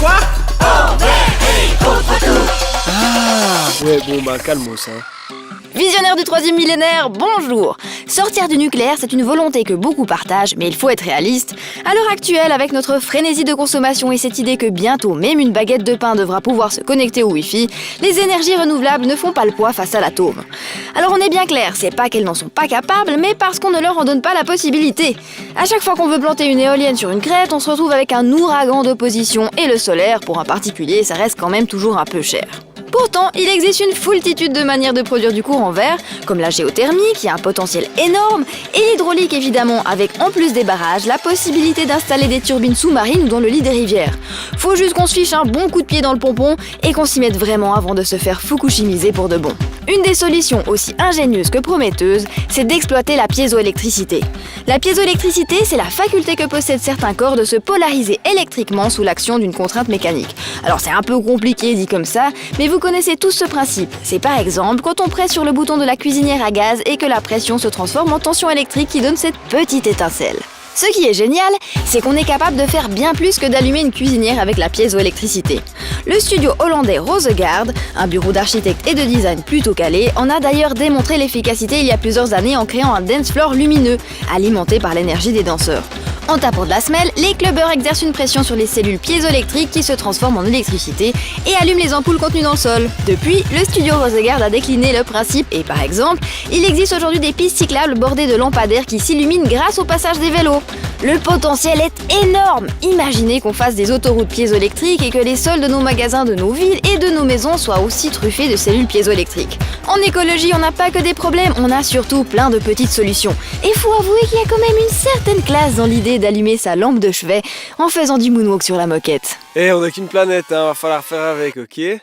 Quoi? Ah, ouais, bon, bah, calmos, hein. Visionnaires du troisième millénaire, bonjour! Sortir du nucléaire, c'est une volonté que beaucoup partagent, mais il faut être réaliste. À l'heure actuelle, avec notre frénésie de consommation et cette idée que bientôt même une baguette de pain devra pouvoir se connecter au Wi-Fi, les énergies renouvelables ne font pas le poids face à l'atome. Alors on est bien clair, c'est pas qu'elles n'en sont pas capables, mais parce qu'on ne leur en donne pas la possibilité. À chaque fois qu'on veut planter une éolienne sur une crête, on se retrouve avec un ouragan d'opposition, et le solaire, pour un particulier, ça reste quand même toujours un peu cher. Pourtant, il existe une foultitude de manières de produire du courant vert, comme la géothermie qui a un potentiel énorme, et l'hydraulique évidemment, avec en plus des barrages, la possibilité d'installer des turbines sous-marines ou dans le lit des rivières. Faut juste qu'on se fiche un bon coup de pied dans le pompon et qu'on s'y mette vraiment avant de se faire fukushimiser pour de bon. Une des solutions aussi ingénieuses que prometteuses, c'est d'exploiter la piézoélectricité. La piézoélectricité, c'est la faculté que possèdent certains corps de se polariser électriquement sous l'action d'une contrainte mécanique. Alors c'est un peu compliqué dit comme ça, mais vous connaissez tous ce principe. C'est par exemple quand on presse sur le bouton de la cuisinière à gaz et que la pression se transforme en tension électrique qui donne cette petite étincelle. Ce qui est génial, c'est qu'on est capable de faire bien plus que d'allumer une cuisinière avec la piézoélectricité. Le studio hollandais Rosegaard, un bureau d'architecte et de design plutôt calé, en a d'ailleurs démontré l'efficacité il y a plusieurs années en créant un dance floor lumineux, alimenté par l'énergie des danseurs. En tapant de la semelle, les clubbers exercent une pression sur les cellules piézoélectriques qui se transforment en électricité et allument les ampoules contenues dans le sol. Depuis, le studio Rosegaard a décliné le principe et par exemple, il existe aujourd'hui des pistes cyclables bordées de lampadaires qui s'illuminent grâce au passage des vélos. Le potentiel est énorme! Imaginez qu'on fasse des autoroutes piézoélectriques et que les sols de nos magasins de nos villes et de nos maisons soient aussi truffés de cellules piézoélectriques. En écologie, on n'a pas que des problèmes, on a surtout plein de petites solutions. Et faut avouer qu'il y a quand même une certaine classe dans l'idée d'allumer sa lampe de chevet en faisant du moonwalk sur la moquette. On n'a qu'une planète, hein, va falloir faire avec, ok?